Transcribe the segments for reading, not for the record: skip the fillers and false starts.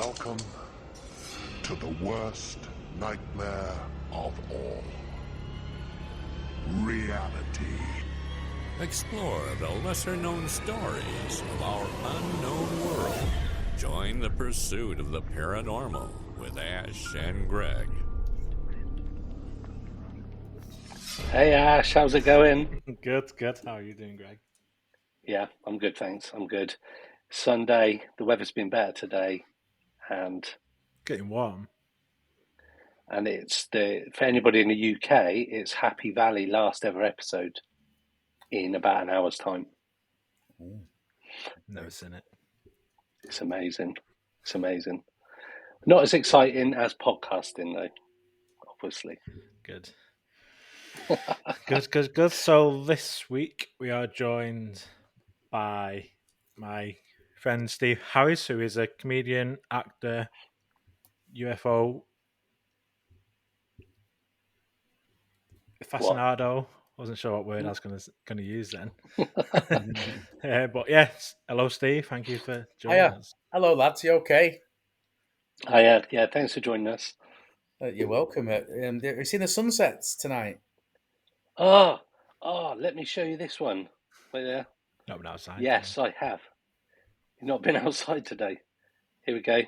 Welcome to the worst nightmare of all. Reality. Explore the lesser-known stories of our unknown world. Join the pursuit of the paranormal with Ash and Greg. Hey Ash, how's it going? Good. How are you doing, Greg? Yeah, I'm good, thanks. I'm good. Sunday, the weather's been better today, and Getting warm. it's for anybody in the UK, it's Happy Valley last ever episode in about an hour's time. Never seen it. It's amazing. It's amazing. Not as exciting as podcasting though, obviously. Good. Good. So this week we are joined by my friend Steve Harris, who is a comedian, actor, UFO aficionado. Wasn't sure what word I was going to use then. But yes, hello Steve. Thank you for joining us. Hello lads, you okay? Yeah, thanks for joining us. You're welcome. Have you seen the sunsets tonight? Oh, let me show you this one. Wait there. Not been outside. Yes, I have. You've not been outside today. Here we go.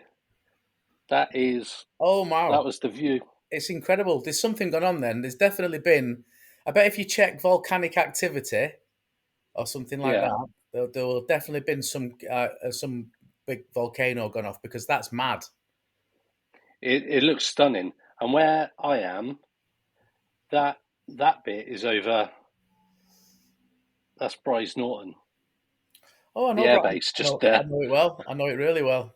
That is. Oh wow! That was the view. It's incredible. There's something going on then. There's definitely been. I bet if you check volcanic activity or something like that, there will definitely been some big volcano gone off, because that's mad. It looks stunning, and where I am, that bit is over. That's Bryce Norton. Oh, I know the airbase just there. I know it well. I know it really well.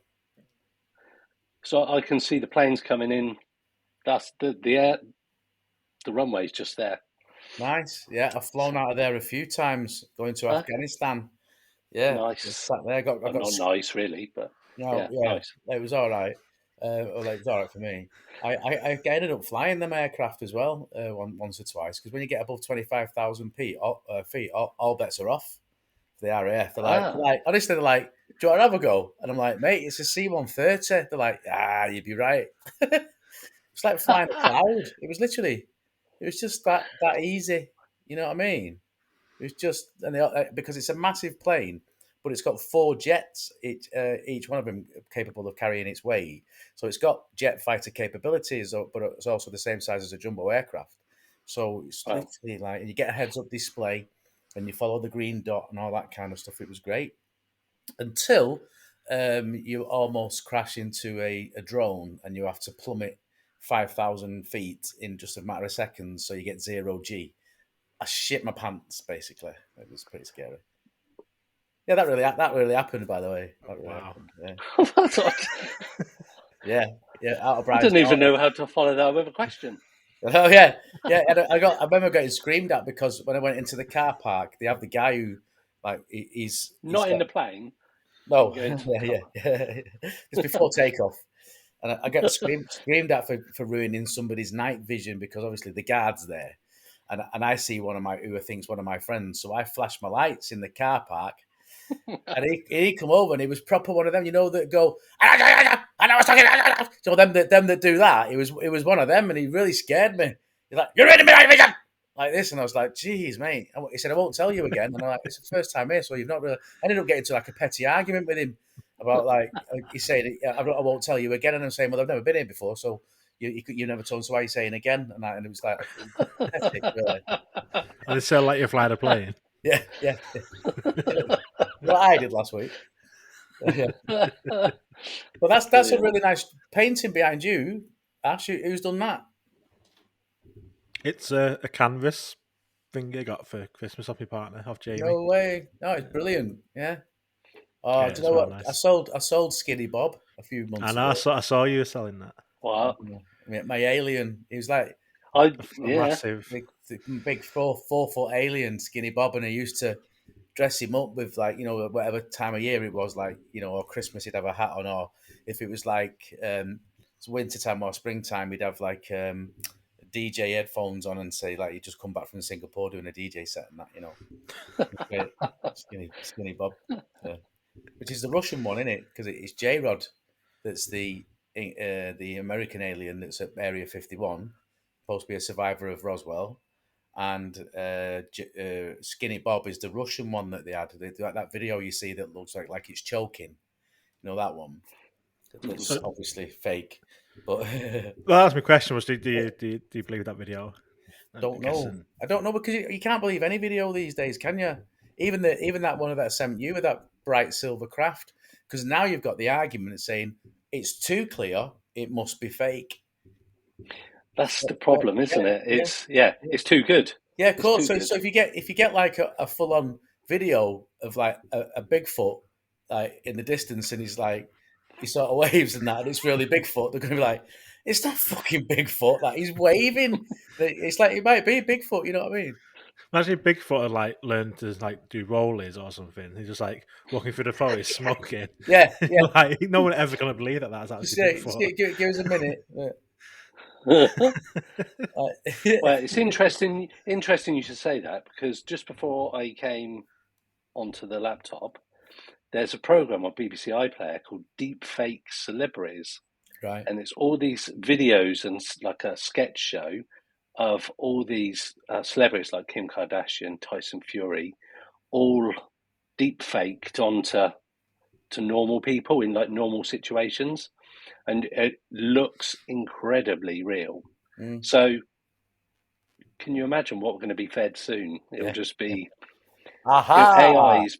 So I can see the planes coming in. That's the runway's just there. Nice. Yeah, I've flown out of there a few times going to Afghanistan. Yeah, nice. Sat there. Got not nice really, but nice. It was all right. It was all right for me. I ended up flying them aircraft as well once or twice, because when you get above 25,000 feet, all bets are off. For the RAF, they're like, honestly, they're like, do you want to have a go? And I'm like, mate, it's a C-130. They're like, you'd be right. It's like flying a cloud. It was just that easy. You know what I mean? It was just, because it's a massive plane, but it's got 4 jets, each one of them capable of carrying its weight. So it's got jet fighter capabilities, but it's also the same size as a jumbo aircraft. So it's literally like, and you get a heads-up display, and you follow the green dot and all that kind of stuff. It was great until you almost crash into a drone, and you have to plummet 5,000 feet in just a matter of seconds, so you get 0G. I shit my pants, basically. It was pretty scary. Yeah, that really happened, by the way. Wow. Yeah. Yeah. Out of I didn't even know how to follow that with a question. Oh yeah. I remember getting screamed at because when I went into the car park, they have the guy who, like, he's not in the plane. No, yeah. It's before takeoff, and I get screamed at for ruining somebody's night vision, because obviously the guard's there, and I see who thinks one of my friends, so I flash my lights in the car park, and he come over, and he was proper one of them, that go, and I was talking, so them that do that. It was one of them, and he really scared me. He's like, "You're in my night vision," like this, and I was like, "Geez, mate." He said, "I won't tell you again." And I'm like, "It's the first time here, so you've not really." I ended up getting into like a petty argument with him about, like, he's saying, "I won't tell you again," and I'm saying, "Well, I've never been here before, so you never told, so why are you saying again?" And it was like, pathetic, really. And they still let you fly the plane. Yeah. What I did last week. Yeah. But that's a really nice painting behind you, Ash. Who's done that? It's a canvas thing I got for Christmas off my partner, off Jamie. No way! No, it's brilliant. Yeah. Oh, yeah, do you know what? Nice. I sold Skinny Bob a few months ago. I saw you selling that. Wow. My alien. He was like massive, big 4-foot alien, Skinny Bob, and I used to dress him up with, like, whatever time of year it was, like, or Christmas he'd have a hat on, or if it was like it's wintertime or springtime, we'd have like DJ headphones on and say, like, you just come back from Singapore doing a DJ set and that, Skinny Bob, which is the Russian one, isn't it? Because it's J-Rod. that's the American alien that's at Area 51, supposed to be a survivor of Roswell, and Skinny Bob is the Russian one that they had. That video you see that looks like it's choking. You know that one? That's So, obviously fake. But well, that's my question: was do you believe that video? I'm don't know. guessing. I don't know because you can't believe any video these days, can you? Even that one that I sent you with that bright silver craft, because now you've got the argument saying it's too clear, it must be fake. That's the problem, isn't it? Yeah, It's too good. yeah, of It's course. too So, good. so if you get like a full on video of like a Bigfoot like in the distance, and he sort of waves and that, and it's really Bigfoot, they're going to be like, it's not fucking Bigfoot. Like he's waving. It's like it might be Bigfoot. You know what I mean? Imagine if Bigfoot had like learned to like do rollies or something. He's just like walking through the forest smoking. Yeah, yeah. Like no one ever gonna believe that that's Just, actually just Bigfoot. give us a minute. Well, it's interesting. Interesting you should say that because just before I came onto the laptop, there's a program on BBC iPlayer called Deep Fake Celebrities, Right. and it's all these videos and like a sketch show of all these celebrities like Kim Kardashian, Tyson Fury, all deep faked onto normal people in like normal situations, and it looks incredibly real. Mm, So, can you imagine what we're going to be fed soon? It'll yeah. just be AI Aha! is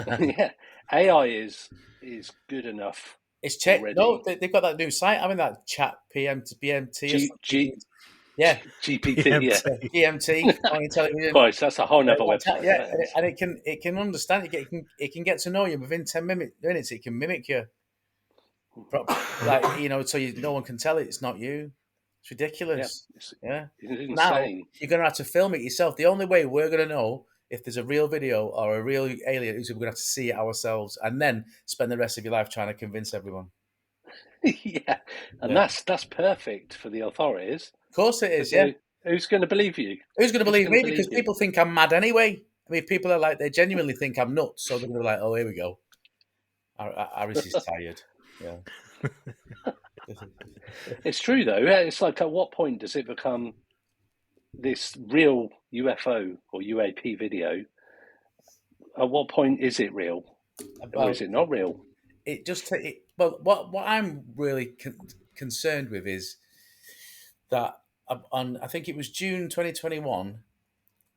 yeah, AI is good enough It's check. No, already. they've got that new site. I mean, that chat PM to BMT or G, something. G, Yeah, GPT, yeah. GMT on television. Christ, that's a whole nother website. Yeah, That and is. it can understand. It can get to know you within 10 minutes. It can mimic you, like so no one can tell it's not you. It's Yeah, ridiculous. it's Yeah. Now insane. you're gonna have to film it yourself. The only way we're gonna know if there's a real video or a real alien is we're gonna have to see it ourselves and then spend the rest of your life trying to convince everyone. Yeah, and Yeah. that's perfect for the authorities Of course it is. because Yeah. who's going to believe you? Who's going to Who's believe going to me? Because believe you? people think I'm mad anyway. I mean, people are like, they genuinely think I'm nuts. So they're going to be like, oh, here we go. Aris is tired. Yeah. It's true though. Yeah, it's like at what point does it become this real UFO or UAP video? At what point is it real, or Well, is it not real? it just, well, what I'm really concerned with is that on, I think it was June 2021,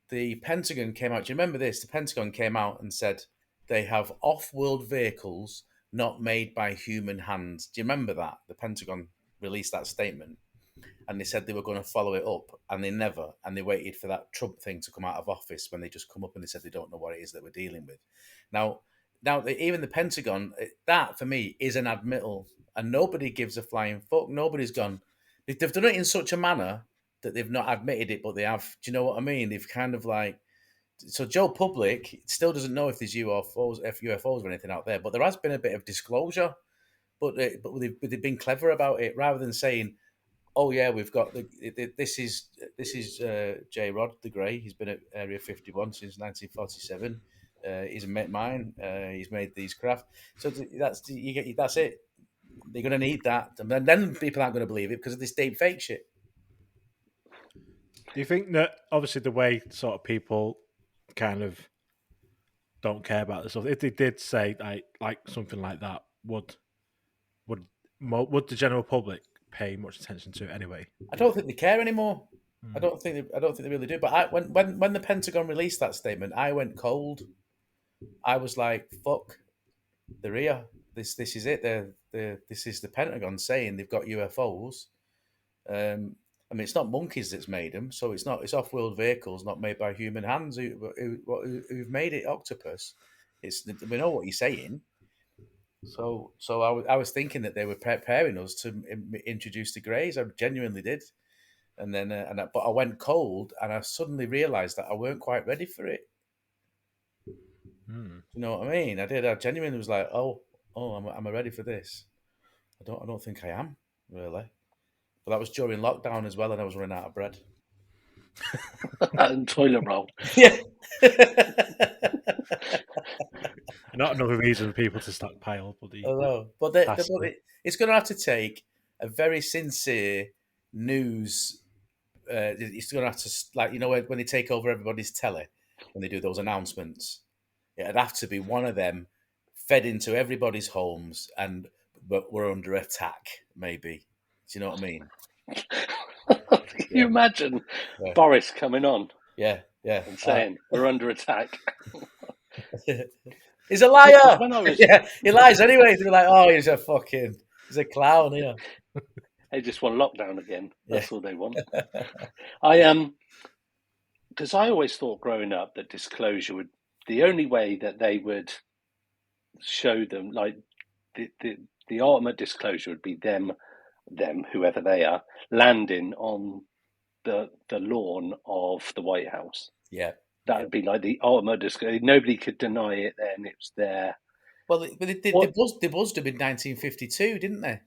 the Pentagon came out. Do you remember this? The Pentagon came out and said they have off-world vehicles not made by human hands. Do you remember that? The Pentagon released that statement, and they said they were going to follow it up, and they never. And they waited for that Trump thing to come out of office when they just come up and they said they don't know what it is that we're dealing with. Now, even the Pentagon, that for me is an admittal, and nobody gives a flying fuck. Nobody's gone. They've done it in such a manner that they've not admitted it, but they have. Do you know what I mean? They've kind of like. So Joe Public still doesn't know if there's UFOs or anything out there, but there has been a bit of disclosure. But they've been clever about it rather than saying, "Oh yeah, we've got this is J. Rod the Grey. He's been at Area 51 since 1947. He's a mate of mine. He's made these craft. So that's it. They're going to need that, and then people aren't going to believe it because of this deep fake shit. Do you think that obviously the way sort of people kind of don't care about this stuff, if they did say like something like that, would would the general public pay much attention to it anyway? I don't think they care anymore. I don't think they really do. But when the Pentagon released that statement, I went cold. I was like, "Fuck, they're here. This is it. This is the Pentagon saying they've got UFOs. I mean, it's not monkeys that's made them, so it's off-world vehicles not made by human hands who've made it. Octopus. We know what you're saying. So I was thinking that they were preparing us to introduce the Greys. I genuinely did. And then, but I went cold, and I suddenly realised that I weren't quite ready for it. Hmm. You know what I mean? I did. I genuinely was like, oh, am I ready for this? I don't think I am really. But that was during lockdown as well, and I was running out of bread. and toilet roll. Yeah. Not another reason for people to stockpile bloody Although, but pasta. it's going to have to take a very sincere news. It's going to have to, like, when they take over everybody's telly, when they do those announcements, it'd have to be one of them fed into everybody's homes, and but we're under attack. Maybe, do you know what I mean? Can you imagine Yeah. Boris coming on Yeah, yeah. and saying we're under attack? He's a liar. When I was, Yeah, he lies anyway. They're like, oh, he's a clown. Yeah, they just want lockdown again. yeah, That's all they want. I because I always thought growing up that disclosure would the only way that they would show them like the ultimate disclosure would be them whoever they are landing on the lawn of the White House. yeah. That would be like the ultimate disclosure. Nobody could deny it. Then it was there. Well, they buzzed him in 1952, didn't they?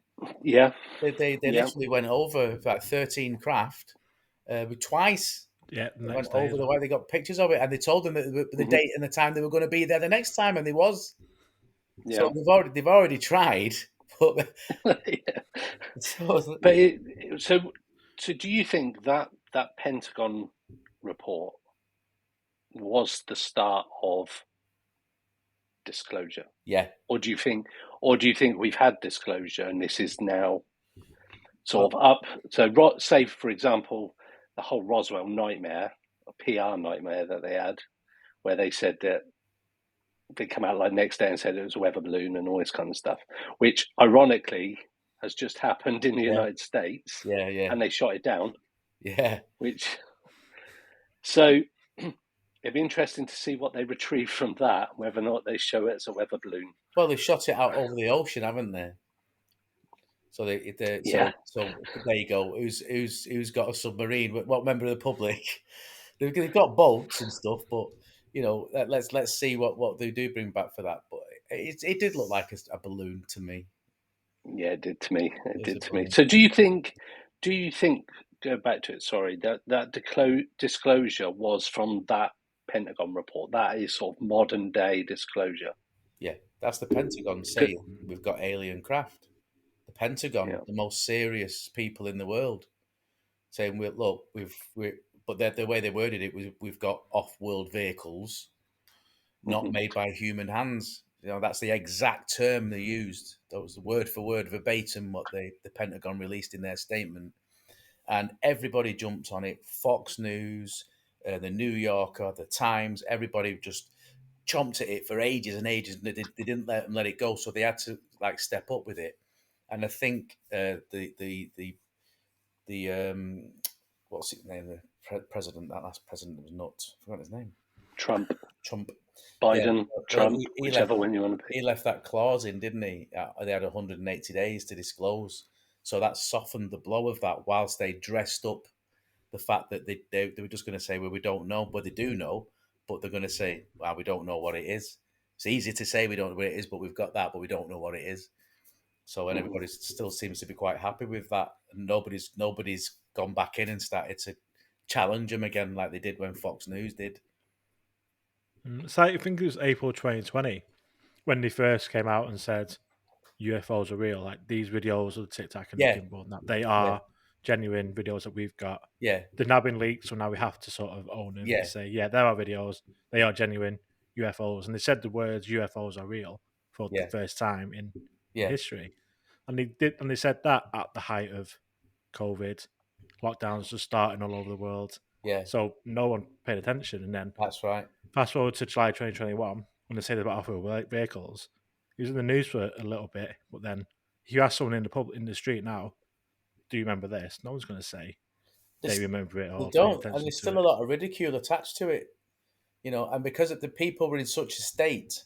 Yeah, They yeah. literally went over like 13 craft twice. Yeah, the They next went day. over the way they got pictures of it, and they told them that the date and the time they were going to be there the next time, and they was. Yeah. So they've already tried, but Yeah. But so do you think that Pentagon report was the start of disclosure, yeah. or do you think we've had disclosure and this is now sort Well, of up? So, say for example, the whole Roswell nightmare, a PR nightmare that they had, where they said that they come out like next day and said it was a weather balloon and all this kind of stuff, which ironically has just happened in the yeah, United States, yeah, and they shot it down. yeah. Which so it'd be interesting to see what they retrieve from that, whether or not they show it as a weather balloon. Well, they shot it out over the ocean, haven't they? So Yeah. so there you go. Who's got a submarine? What member of the public? They've got boats and stuff, but let's see what they do bring back for that. But it did look like a balloon to me. Yeah, it did to me. It It was did a to me. balloon. So do you think go back to it, sorry, that disclosure was from that Pentagon report? That is sort of modern day disclosure. Yeah, that's the Pentagon Good. saying we've got alien craft. The Pentagon, Yeah. the most serious people in the world, saying but the way they worded it was we've got off-world vehicles not Mhm. made by human hands. That's the exact term they used. That was the word for word verbatim what the Pentagon released in their statement, and everybody jumped on it. Fox News, the New Yorker, the Times, everybody just chomped at it for ages and ages, and they didn't let it go. So they had to like step up with it. And I think the what's his name? The president, that last president was nuts. I forgot his name. Trump, Trump. Yeah. Biden, Well, Trump, whichever one you want to he pick. left that clause in, didn't he? They had 180 days to disclose. So that softened the blow of that, whilst they dressed up the fact that they were just going to say, well, we don't know, but they do know, but they're going to say, well, we don't know what it is. It's easy to say we don't know what it is, but we've got that, but we don't know what it is. So, and Mhm. everybody still seems to be quite happy with that. Nobody's gone back in and started to challenge them again like they did when Fox News did. So I think it was April 2020 when they first came out and said UFOs are real. Like these videos of the Tic Tac and the Yeah, gimbal, and that they yeah, are genuine videos that we've got. yeah, They've now been leaked, so now we have to sort of own them yeah, and say, yeah, there are videos. They are genuine UFOs, and they said the words UFOs are real for the yeah, first time in yeah, history. And they did, and they said that at the height of COVID, lockdowns just starting all over the world. yeah. So no one paid attention. And then That's right. fast forward to July 2021, when they say they're about off-road vehicles, it was in the news for a little bit. But then, if you ask someone in the street now, do you remember this? No one's going to say they This, remember it they or paid don't, and attention there's to still a it. lot of ridicule attached to it. And because the people were in such a state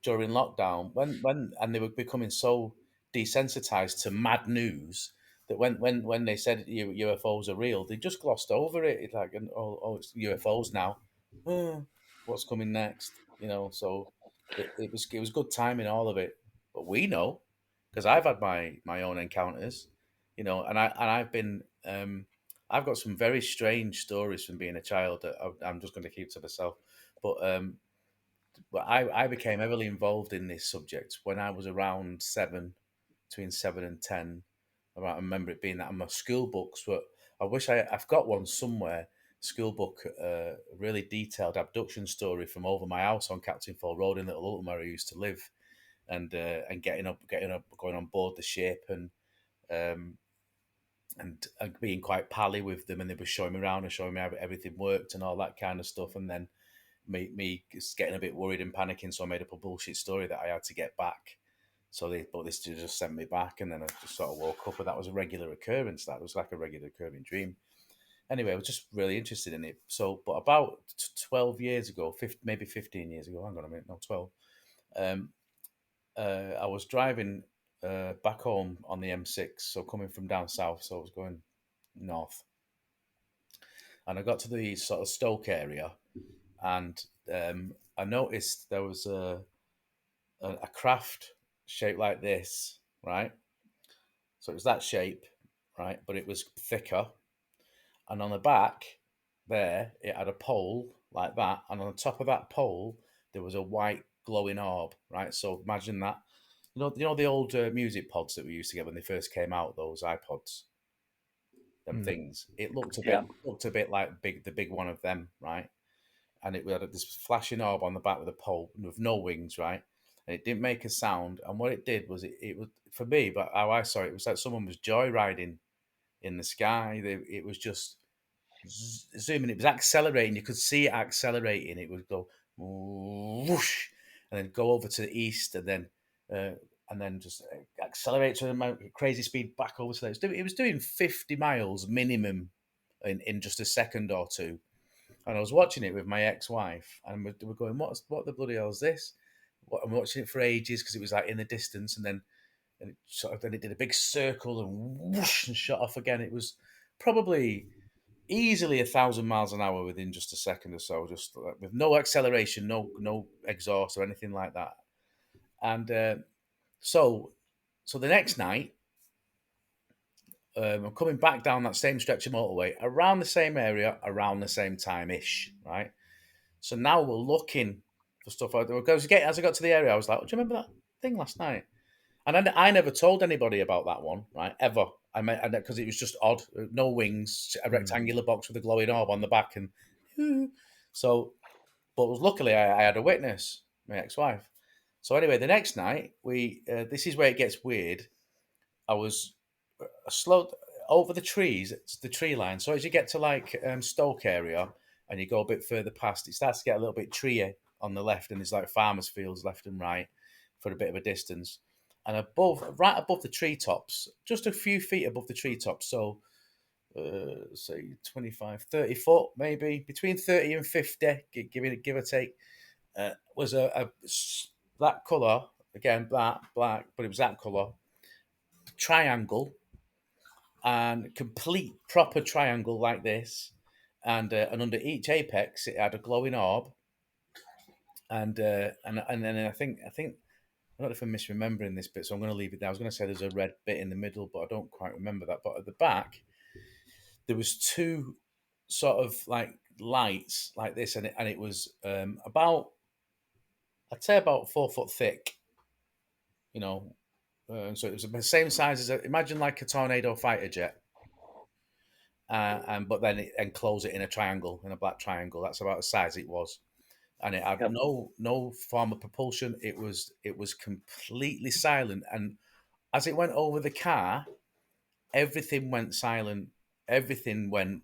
during lockdown, when and they were becoming so desensitized to mad news that when they said UFOs are real, they just glossed over it. It's like, oh, it's UFOs now. Oh, what's coming next? So it was good timing, all of it. But we know, because I've had my own encounters, and I've been I've got some very strange stories from being a child that I'm just going to keep to myself. But I became heavily involved in this subject when I was around between 7 and 10. I remember it being that in my school books, but I've got one somewhere. School book, a really detailed abduction story from over my house on Captain Fall Road in Little Ulton where I used to live, and getting up, going on board the ship, um, and being quite pally with them, and they were showing me around and showing me how everything worked and all that kind of stuff, and then me just getting a bit worried and panicking, so I made up a bullshit story that I had to get back. But this just sent me back, and then I just sort of woke up, and that was a regular occurrence. That was like a regular occurring dream. Anyway, I was just really interested in it. So, but about 12 years ago, maybe 15 years ago, hang on a minute, no, 12, um, I was driving back home on the M6, so coming from down south, so I was going north. And I got to the sort of Stoke area, and I noticed there was a craft shaped like this, right? So it was that shape, right? But it was thicker. And on the back there, it had a pole like that. And on the top of that pole, there was a white glowing orb, right? So imagine that. You know the old music pods that we used to get when they first came out, those iPods, them things. It Yeah. looked a bit like the big one of them, right? And it had this flashing orb on the back with a pole with no wings, right? And it didn't make a sound. And what it did was it was for me, but how I saw it, it was like someone was joyriding in the sky. It was just zooming. It was accelerating. You could see it accelerating. It would go whoosh, and then go over to the east, and then just accelerate to a crazy speed back over to there. It was doing 50 miles minimum in just a second or two. And I was watching it with my ex-wife, and we're going, what the bloody hell is this? I'm watching it for ages because it was like in the distance, then it did a big circle and whoosh and shot off again. It was probably easily 1,000 miles an hour within just a second or so, just with no acceleration, no exhaust or anything like that. And so the next night, I'm coming back down that same stretch of motorway around the same area, around the same time ish, right? So now we're looking for stuff. As I got to the area, I was like, "Do you remember that thing last night?" And I never told anybody about that one, right? Ever. I meant because it was just odd. No wings, a rectangular box with a glowing orb on the back, and so. But luckily, I had a witness, my ex-wife. So anyway, the next night, this is where it gets weird. I was slow over the trees, it's the tree line. So as you get to like Stoke area and you go a bit further past, it starts to get a little bit treey on the left, and there's like farmers' fields left and right for a bit of a distance. And right above the treetops, just a few feet above the treetops, so say 25, 30 foot, maybe between 30 and 50, give or take, was that colour, again, black, but it was that colour, triangle, and complete proper triangle like this, and under each apex it had a glowing orb, and then I don't know if I'm misremembering this bit, so I'm going to leave it there. I was going to say there's a red bit in the middle, but I don't quite remember that. But at the back, there was two sort of like lights like this, and it was I'd say about 4 foot thick, you know. So it was the same size as imagine like a tornado fighter jet, and but then it enclose it in a triangle, in a black triangle. That's about the size it was, and it had Yep. no form of propulsion. It was completely silent, and as it went over the car, everything went silent. Everything went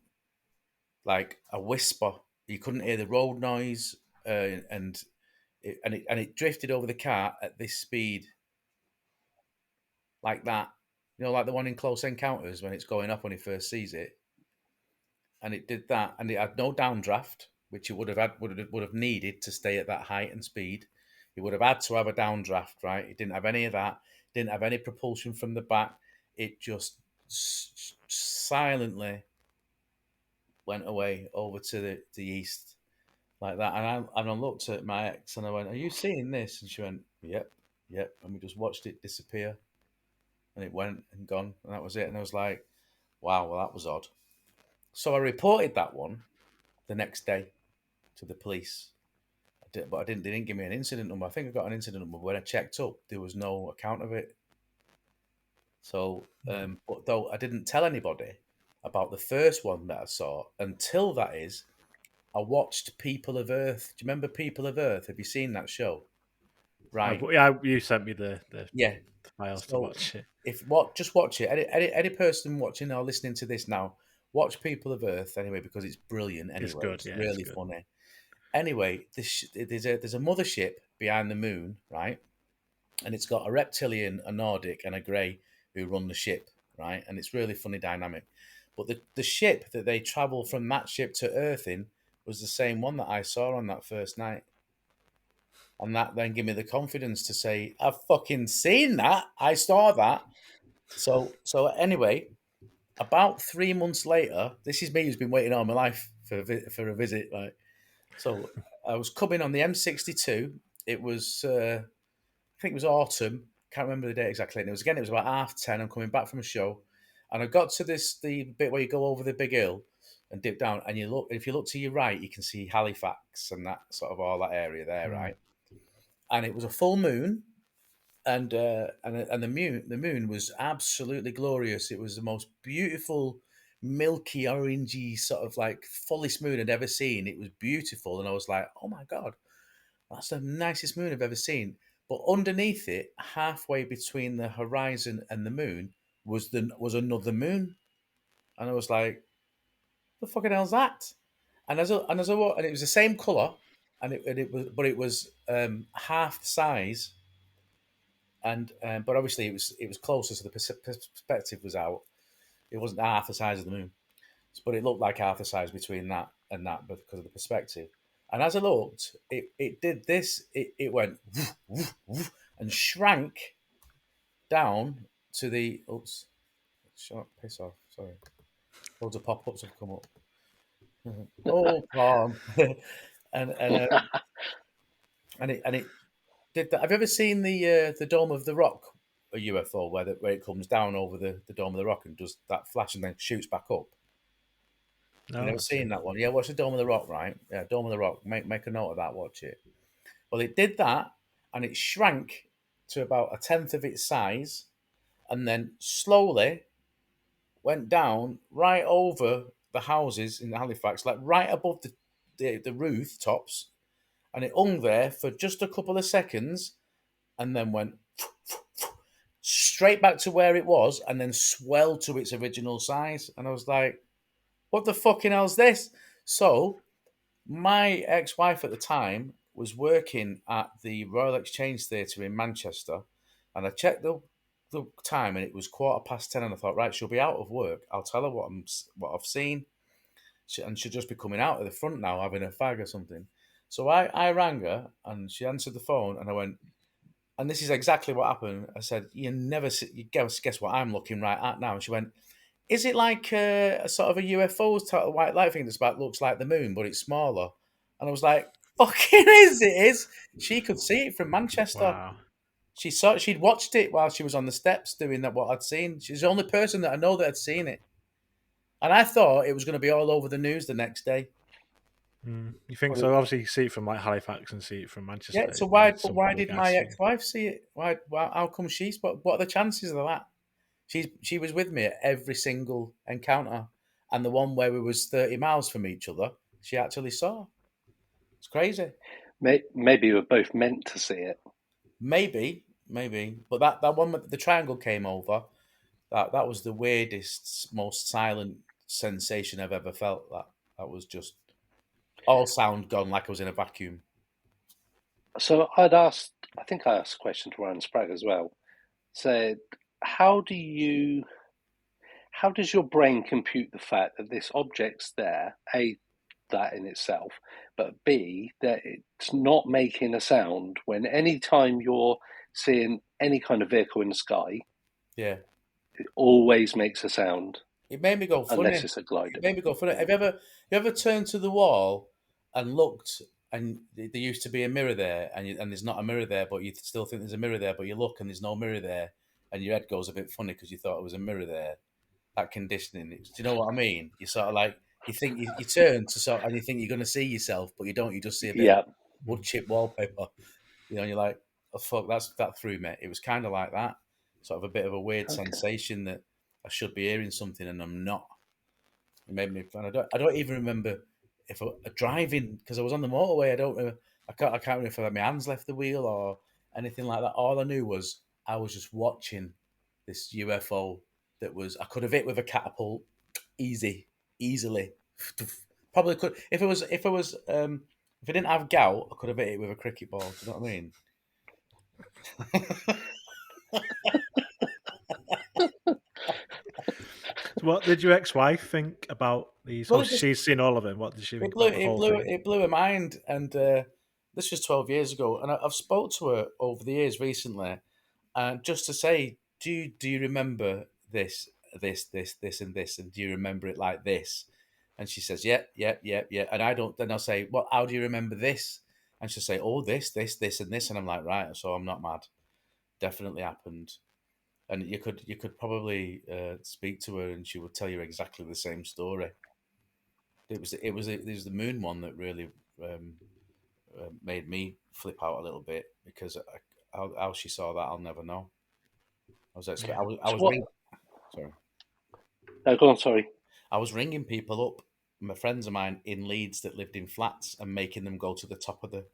like a whisper. You couldn't hear the road noise, and it drifted over the car at this speed, like that. You know, like the one in Close Encounters when it's going up when he first sees it, and it did that, and it had no downdraft, which it would have needed to stay at that height and speed. It would have had to have a downdraft, right? It didn't have any of that. Didn't have any propulsion from the back. It just silently went away over to the east like that. And I looked at my ex and I went, "Are you seeing this?" And she went, "Yep, yep." And we just watched it disappear, and it went and gone, and that was it. And I was like, "Wow, well that was odd." So I reported that one the next day to the police. But they didn't give me an incident number. I think I got an incident number. When I checked up, there was no account of it. So, but though I didn't tell anybody about the first one that I saw until that is, I watched People of Earth. Do you remember People of Earth? Have you seen that show? Right. You sent me the Yeah. files to So watch it. just watch it. Any person watching or listening to this now, watch People of Earth anyway because it's brilliant. Anyway, It's good. it's Yeah, really it's good. funny. Anyway, there's a mothership behind the moon, right? And it's got a reptilian, a Nordic, and a grey who run the ship, right? And it's really funny dynamic. But the ship that they travel from that ship to Earth in was the same one that I saw on that first night. And that then gave me the confidence to say, I've fucking seen that. I saw that. So anyway, about 3 months later, this is me who's been waiting all my life for a visit. Right? So I was coming on the M62. It was, I think it was autumn. Can't remember the date exactly. And it was about 10:30. I'm coming back from a show, and I got to the bit where you go over the big hill and dip down, and you look. If you look to your right, you can see Halifax and that sort of all that area there, right? And it was a full moon, and the moon was absolutely glorious. It was the most beautiful, milky, orangey sort of like fullest moon I'd ever seen. It was beautiful, and I was like, "Oh my god, that's the nicest moon I've ever seen." But underneath it, halfway between the horizon and the moon, was another moon, and I was like, "The fucking hell's that?" And it was the same color, it was half the size, and but obviously it was closer, so the perspective was out. It wasn't half the size of the moon, but it looked like half the size between that and that because of the perspective. And as I looked, it did this. It went woof, woof, woof, and shrank down to the. Oops, shut piss off. Sorry, loads of pop ups have come up. Oh, calm. and and uh, and it did that. Have you ever seen the Dome of the Rock, a UFO where it comes down over the Dome of the Rock and does that flash and then shoots back up? No, You never I've seen seen that one? Yeah, watch the Dome of the Rock, right? Yeah, Dome of the Rock. Make a note of that. Watch it. Well, it did that, and it shrank to about a tenth of its size, and then slowly went down right over the houses in Halifax, like right above the roof tops, and it hung there for just a couple of seconds, and then went straight back to where it was, and then swelled to its original size. And I was like, "What the fucking hell's this?" So my ex-wife at the time was working at the Royal Exchange Theatre in Manchester, and I checked the time, and it was 10:15. And I thought, right, she'll be out of work. I'll tell her what I've seen, and she'll just be coming out of the front now, having a fag or something. So I rang her, and she answered the phone, and I went, and this is exactly what happened. I said, you guess what I'm looking right at now. And she went, is it like a sort of a UFO type of white light thing that's about looks like the moon, but it's smaller? And I was like, fucking is it is. She could see it from Manchester. Wow. She'd watched it while she was on the steps doing that what I'd seen. She's the only person that I know that had seen it. And I thought it was going to be all over the news the next day. You think But so? Obviously, you see it from like Halifax and see it from Manchester. yeah, so You need some why big did ass my thing. ex-wife see it? Why how come what are the chances of that? She was with me at every single encounter, and the one where we was 30 miles from each other, she actually saw. It's crazy. Maybe we were both meant to see it. Maybe, but that one with the triangle came over. That was the weirdest, most silent sensation I've ever felt. That was just all sound gone, like I was in a vacuum. So I think I asked a question to Ryan Sprague as well. Said, how does your brain compute the fact that this object's there? A, that in itself, but B, that it's not making a sound when any time you're seeing any kind of vehicle in the sky, Yeah, it always makes a sound it made me go unless funny. it's a glider. It made me go funny. You ever turned to the wall and looked, and there used to be a mirror there, and there's not a mirror there, but you still think there's a mirror there, but you look and there's no mirror there, and your head goes a bit funny because you thought it was a mirror there. That conditioning, do you know what I mean? You sort of like you think you turn to and you think you're going to see yourself, but you don't. You just see a bit Yeah. of wood chip wallpaper, and you're like, oh fuck, that threw me. It was kind of like that, sort of a bit of a weird Okay. sensation that I should be hearing something and I'm not. It made me. And I don't even remember if driving because I was on the motorway. I don't. I can't remember if my hands left the wheel or anything like that. All I knew was I was just watching this UFO that was. I could have hit with a catapult, easily. Probably could if it was if I didn't have gout, I could have hit it with a cricket ball. Do you know what I mean? So what did your ex-wife think about these? Well, Oh, she's seen all of them. What did she think about the whole thing? it blew her mind, and this was 12 years ago. And I've spoke to her over the years recently, and just to say, do you remember this, and this, and do you remember it like this? And she says, yeah. And I don't. Then I'll say, well, how do you remember this? And she'll say, oh, this, and this. And I'm like, right. So I'm not mad. Definitely happened. And you could probably speak to her, and she would tell you exactly the same story. It was the moon one that really made me flip out a little bit because how she saw that I'll never know. I So was what? sorry. No, go on. Sorry. I was ringing people up, my friends of mine in Leeds that lived in flats, and making them go to the top of the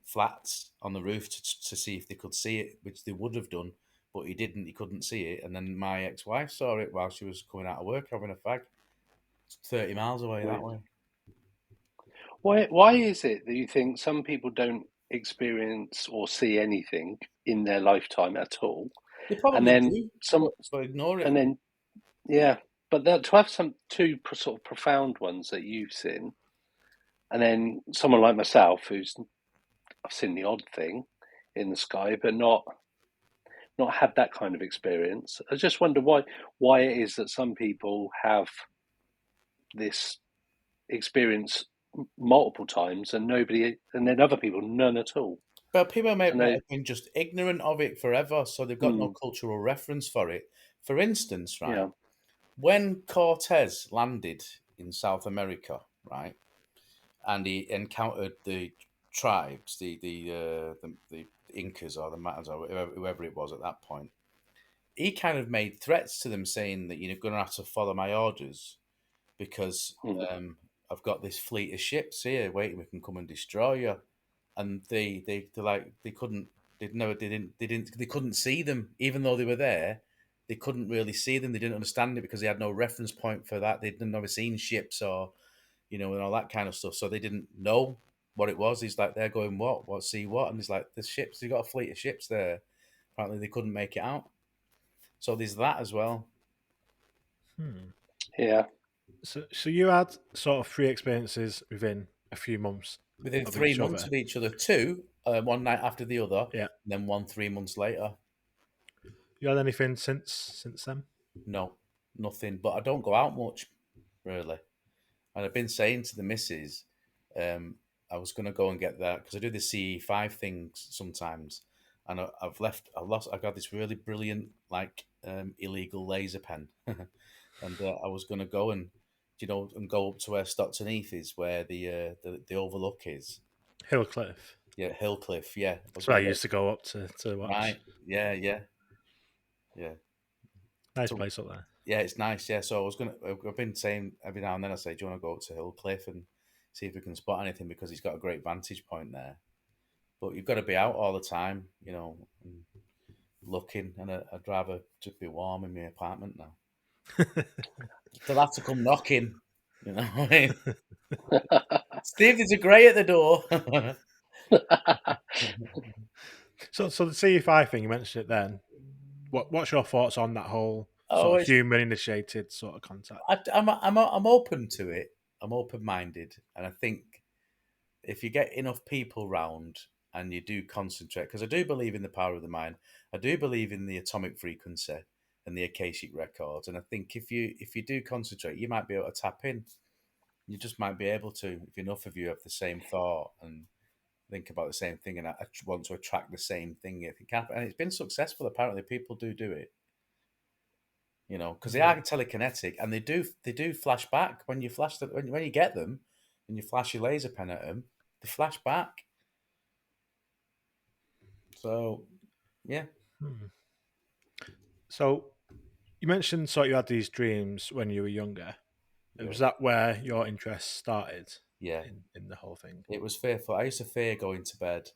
flats on the roof to see if they could see it, which they would have done, but he didn't. He couldn't see it, and then my ex-wife saw it while she was coming out of work having a fag, 30 miles away that Right. way. Why is it that you think some people don't experience or see anything in their lifetime at all, They and probably then do, some, but ignore it. and then yeah, but that, to have some two sort of profound ones that you've seen, and then someone like myself who's I've seen the odd thing in the sky, but not had that kind of experience. I just wonder why it is that some people have this experience multiple times and nobody, and then other people none at all. But people So might no, have been just ignorant of it forever, so they've got no cultural reference for it. For instance, right, yeah, when Cortez landed in South America, right, and he encountered the tribes, the Incas or the Mayans or whoever it was at that point, he kind of made threats to them saying that you're going to have to follow my orders because mm, I've got this fleet of ships here waiting, we can come and destroy you. And they like they couldn't see them even though they were there. They couldn't really see them. They didn't understand it because they had no reference point for that. They'd never seen ships or and all that kind of stuff. So they didn't know what it was. He's like, they're going what see what, and he's like, the ships. They got a fleet of ships there. Apparently they couldn't make it out. So there's that as well. yeah, So you had sort of three experiences within a few months Within of three each months other. of each other, two, one night after the other, Yeah. and then one 3 months later. You had anything since then? No, nothing. But I don't go out much, really. And I've been saying to the missus, I was going to go and get that because I do the CE5 things sometimes, and I got this really brilliant illegal laser pen, and I was going to go and and go up to where Stockton Heath is, where the overlook is. Hillcliff. Yeah, Hillcliff. Yeah, I was That's where I going to go. used to go up to watch. Right. Yeah. Nice So place up there. yeah, it's nice. Yeah, so I've been saying every now and then I say, do you want to go up to Hillcliff and see if we can spot anything because he's got a great vantage point there. But you've got to be out all the time, and looking. And I'd rather just be warm in my apartment now. They'll have to come knocking. You know what I mean? Steve, there's a grey at the door. So the CE5 thing, you mentioned it then. What's your thoughts on that whole Oh, sort of human initiated sort of contact? I'm open to it. I'm open minded, and I think if you get enough people round and you do concentrate, because I do believe in the power of the mind, I do believe in the atomic frequency and the Akashic records, and I think if you do concentrate, you might be able to tap in. You just might be able to if enough of you have the same thought and think about the same thing and want to attract the same thing. If it can, and it's been successful. Apparently, people do it. you know, because they are telekinetic and they do flash back when you flash when you get them and you flash your laser pen at them, they flash back. So, yeah. So you mentioned sort of you had these dreams when you were younger. Yeah. Was that where your interest started? Yeah. In the whole thing. It was fearful. I used to fear going to bed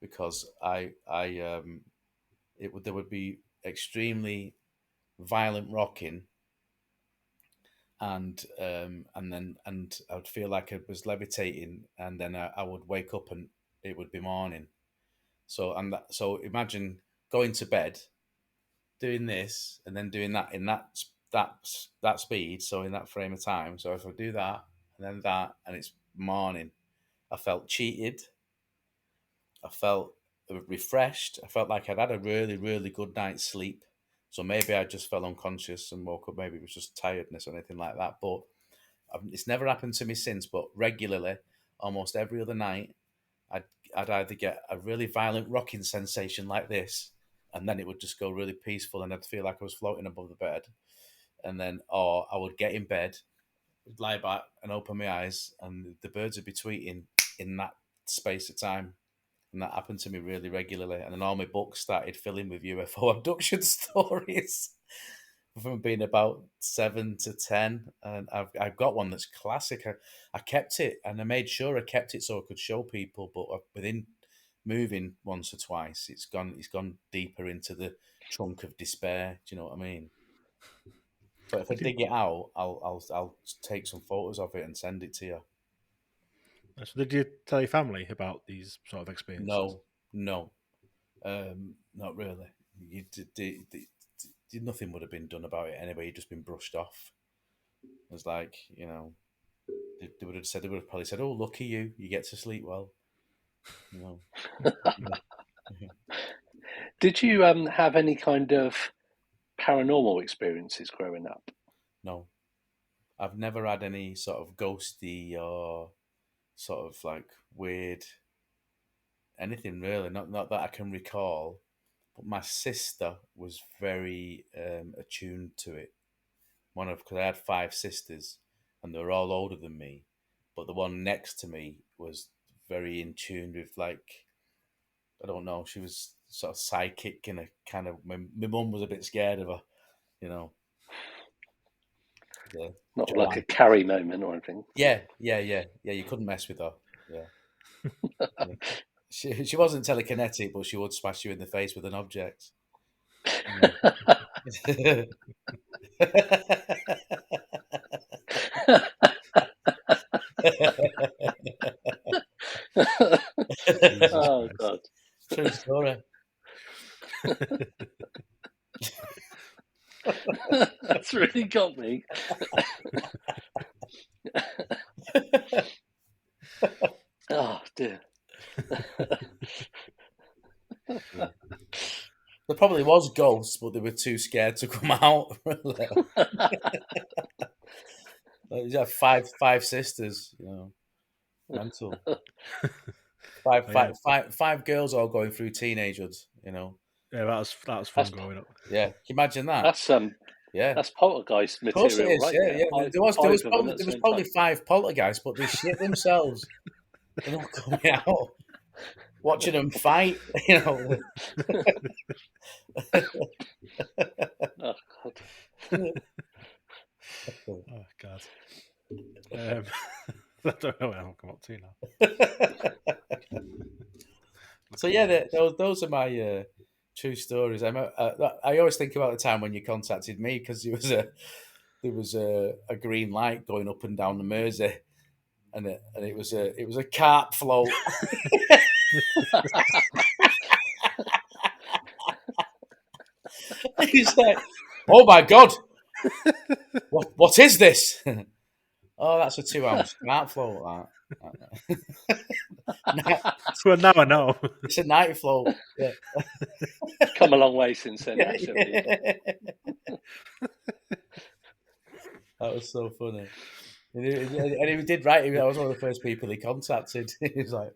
because there would be extremely violent rocking, and I would feel like I was levitating, and then I would wake up and it would be morning. So imagine going to bed, doing this, and then doing that in that speed. So in that frame of time. So if I do that and then that, and it's morning, I felt cheated. I felt refreshed. I felt like I'd had a really, really good night's sleep. So maybe I just fell unconscious and woke up. Maybe it was just tiredness or anything like that. But it's never happened to me since. But regularly, almost every other night, I'd either get a really violent rocking sensation like this, and then it would just go really peaceful, and I'd feel like I was floating above the bed. And then, or I would get in bed, lie back, and open my eyes, and the birds would be tweeting in that space of time. And that happened to me really regularly. And then all my books started filling with UFO abduction stories from being about 7 to 10. And I've got one that's classic. I kept it, and I made sure I kept it so I could show people. But within moving once or twice, it's gone deeper into the trunk of despair. Do you know what I mean? But if I dig it out, I'll take some photos of it and send it to you. So did you tell your family about these sort of experiences? No, not really. Nothing would have been done about it anyway. You'd just been brushed off. It was like, you know, they would have probably said, "Oh, lucky you, you get to sleep well." You know. Did you have any kind of paranormal experiences growing up? No, I've never had any sort of ghosty or sort of like weird anything really. Not that I can recall. But my sister was very attuned to it. Because I had 5 sisters, and they were all older than me. But the one next to me was very in tune with, like, I don't know, she was sort of psychic in a kind of. My mum was a bit scared of her, you know. Not like a Carrie moment or anything. Yeah. You couldn't mess with her. Yeah. She wasn't telekinetic, but she would smash you in the face with an object. Oh God! True story. That's really got me. Oh dear. There probably was ghosts, but they were too scared to come out. You have five sisters, you know, mental. Five girls all going through teenagehood, you know. Yeah, that was fun growing up. Yeah, can you imagine that? That's poltergeist material, of course it is, right? Yeah. There was probably 5 poltergeists, but they shit themselves. They're not coming out. Watching them fight, you know. Oh God. Oh God. I don't know what I'm come up to now. So yeah, those are my true stories. I always think about the time when you contacted me because there was a green light going up and down the Mersey, and it was a carp float. He's like, "Oh my God, what is this?" Oh, that's a 2-ounce carp float. Well, now I know. It's a night float. Yeah. Come a long way since then. That was so funny. And he did right. I was one of the first people he contacted. He was like,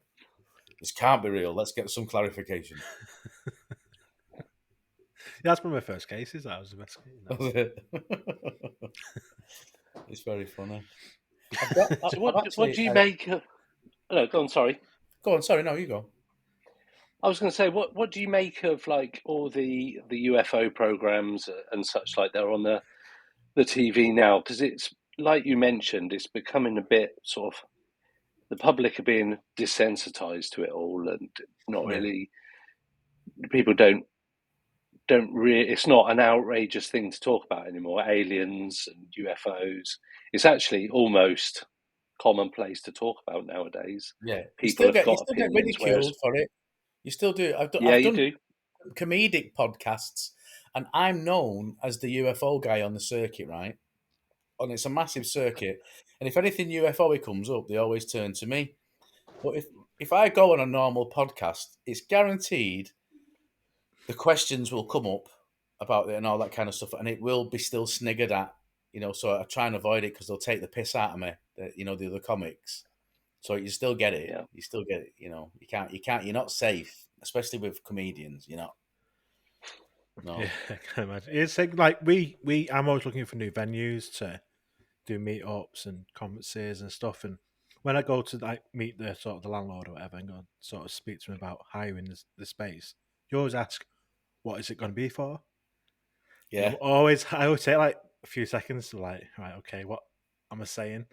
"This can't be real. Let's get some clarification." That's one of my first cases. That was investigating. It's very funny. I've got. So I've what actually. do you make of... No, go on, sorry. Go on. Sorry, no, you go. I was going to say, what do you make of like all the UFO programs and such like that are on the TV now? Because it's like you mentioned, it's becoming a bit sort of, the public are being desensitized to it all, and not Yeah. really, people don't really, it's not an outrageous thing to talk about anymore. Aliens and UFOs, it's actually almost commonplace to talk about nowadays. Yeah. People have You got still get opinions, whereas ridiculed for it. You still do. yeah, I've you done do. comedic podcasts, and I'm known as the UFO guy on the circuit, right? And it's a massive circuit. And if anything UFO comes up, they always turn to me. But if I go on a normal podcast, it's guaranteed the questions will come up about it and all that kind of stuff, and it will be still sniggered at. So I try and avoid it because they'll take the piss out of me. The other comics. So you still get it. Yeah. You still get it. You can't. You're not safe, especially with comedians. You're not. No. Yeah, I can imagine. It's like I'm always looking for new venues to do meetups and conferences and stuff. And when I go to like meet the sort of the landlord or whatever and go and sort of speak to him about hiring the space, you always ask, "What is it going to be for?" Yeah. I always take like a few seconds to like, right, okay, what am I saying?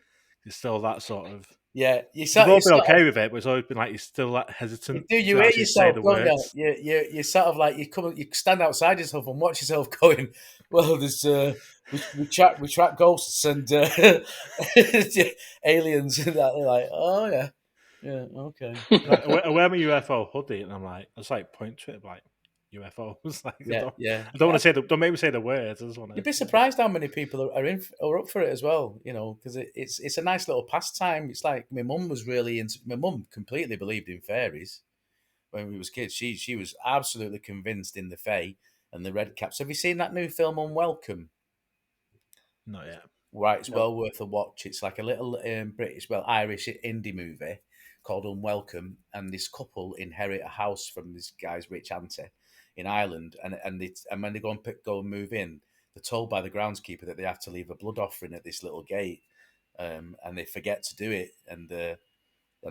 It's still that sort of. Yeah. We've all been okay with it, but it's always been like you're still like hesitant you to hear actually say yourself, the don't you? words. You sort of like you stand outside yourself and watch yourself going. Well, there's we track ghosts and aliens and that. They're like, oh yeah, okay, Like, I wear my UFO hoodie, and I'm like, I just like point to it, like UFOs. Like, yeah. I don't want to say don't make me say the words. I just want to. You'd be surprised how many people are up for it as well. Because it's a nice little pastime. It's like my mum was really into. My mum completely believed in fairies when we was kids. She was absolutely convinced in the fae and the red caps. Have you seen that new film Unwelcome? Not yet. Right, it's No. well worth a watch. It's like a little Irish indie movie called Unwelcome, and this couple inherit a house from this guy's rich auntie in Ireland, and when they go and move in, they're told by the groundskeeper that they have to leave a blood offering at this little gate, and they forget to do it, and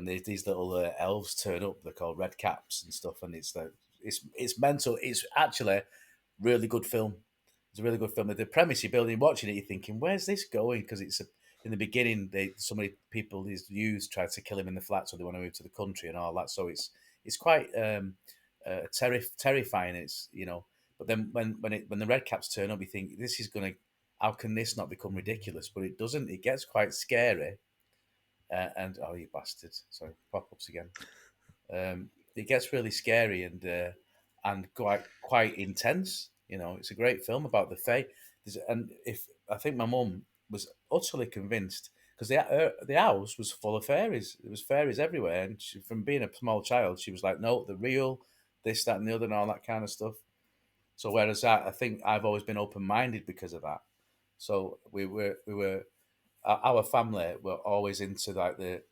these little elves turn up. They're called red caps and stuff, and it's mental. It's actually a really good film. It's a really good film. The premise you're building, watching it, you're thinking, "Where's this going?" Because in the beginning, so many people, these youths, tried to kill him in the flat, so they want to move to the country and all that. So it's quite terrifying. But then when the red caps turn up, you think this is gonna. How can this not become ridiculous? But it doesn't. It gets quite scary. And oh, you bastard! Sorry, pop ups again. It gets really scary and quite intense. It's a great film about the Fae. And if I think my mum was utterly convinced because the house was full of fairies. There was fairies everywhere, and from being a small child, she was like, "No, the real this, that, and the other, and all that kind of stuff." So whereas I think I've always been open minded because of that. So we were our family were always into like the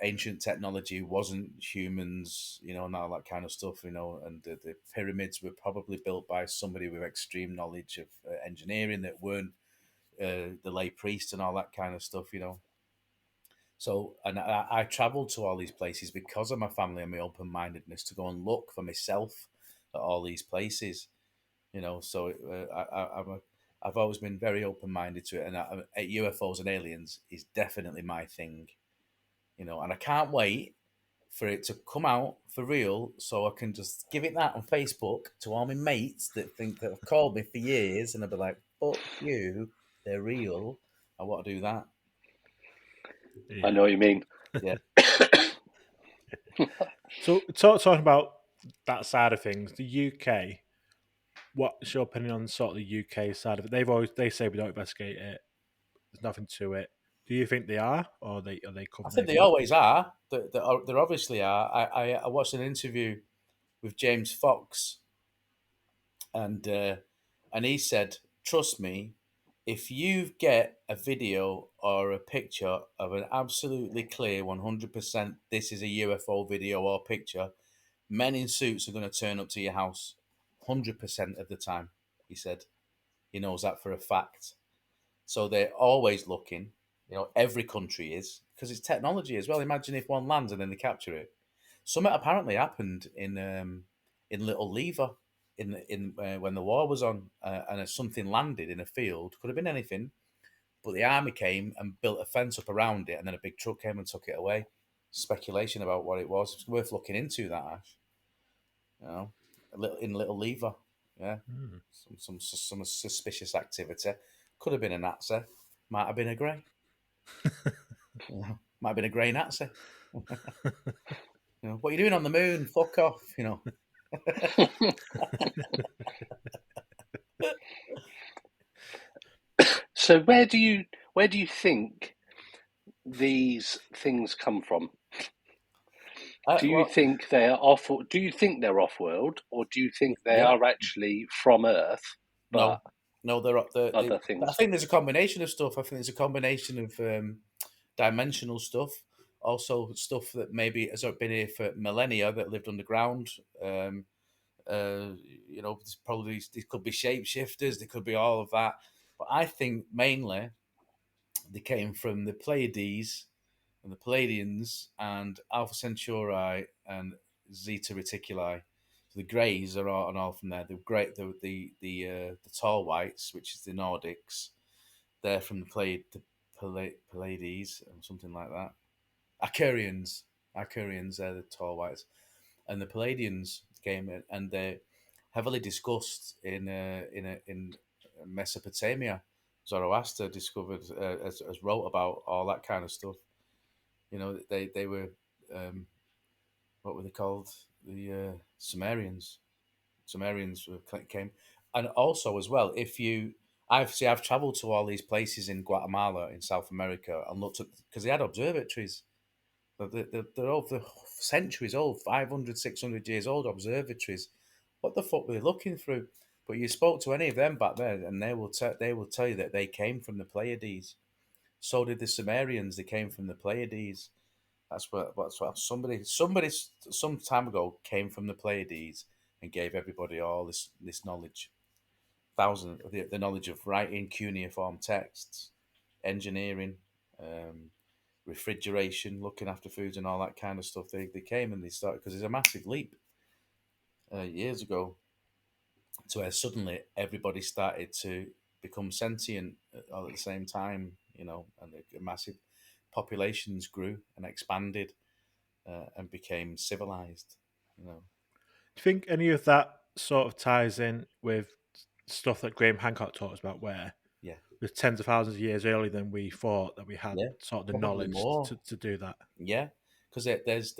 ancient technology wasn't humans, and all that kind of stuff, and the pyramids were probably built by somebody with extreme knowledge of engineering that weren't the lay priest and all that kind of stuff. So, and I travelled to all these places because of my family and my open mindedness to go and look for myself at all these places. So I've always been very open minded to it, and UFOs and aliens is definitely my thing. And I can't wait for it to come out for real, so I can just give it that on Facebook to all my mates that think that have called me for years, and I'll be like, "Fuck you, they're real." I want to do that. I know what you mean. Yeah. So talking about that side of things, the UK. What's your opinion on sort of the UK side of it? They say we don't investigate it. There's nothing to it. Do you think they are, or are they I covering think they everything? always are. They obviously are. I watched an interview with James Fox, and he said, "Trust me, if you get a video or a picture of an absolutely clear 100% this is a UFO video or picture, men in suits are going to turn up to your house." 100% of the time. He said he knows that for a fact. So they're always looking. Every country is, because it's technology as well. Imagine if one lands and then they capture it. Something apparently happened in Little Lever in when the war was on, and something landed in a field. Could have been anything, but the army came and built a fence up around it, and then a big truck came and took it away. Speculation about what it was. It's worth looking into that, Ash. In Little Lever, yeah, some suspicious activity. Could have been a Nazi. Might have been a grey. Might have been a grey Nazi. What are you doing on the moon? Fuck off. So where do you think these things come from? Do you think they are off? Do you think they're off-world, or do you think they are actually from Earth? But no, other things. I think there's a combination of stuff. I think there's a combination of dimensional stuff, also stuff that maybe has been here for millennia that lived underground. Probably there could be shapeshifters, there could be all of that. But I think mainly they came from the Pleiades and the Palladians and Alpha Centauri and Zeta Reticuli. So the Greys are all from there. The great, the tall whites, which is the Nordics, they're from the Pallades or something like that. Icarians, they're the tall whites, and the Palladians came in, and they're heavily discussed in Mesopotamia. Zoroaster discovered as wrote about all that kind of stuff. They were what were they called? The Sumerians. Sumerians came, and also as well. I've travelled to all these places in Guatemala in South America and looked at, because they had observatories. They're over centuries old, 500, 600 years old observatories. What the fuck were they looking through? But you spoke to any of them back then, and they will tell you that they came from the Pleiades. So did the Sumerians. They came from the Pleiades. That's what somebody some time ago came from the Pleiades and gave everybody all this knowledge. The knowledge of writing cuneiform texts, engineering, refrigeration, looking after foods, and all that kind of stuff. They came and they started, because there's a massive leap years ago to where suddenly everybody started to become sentient all at the same time, and the massive populations grew and expanded and became civilized. Do you think any of that sort of ties in with stuff that Graham Hancock taught us about, where Yeah, with tens of thousands of years earlier than we thought that we had sort of the probably knowledge more. to do that? Yeah, because there's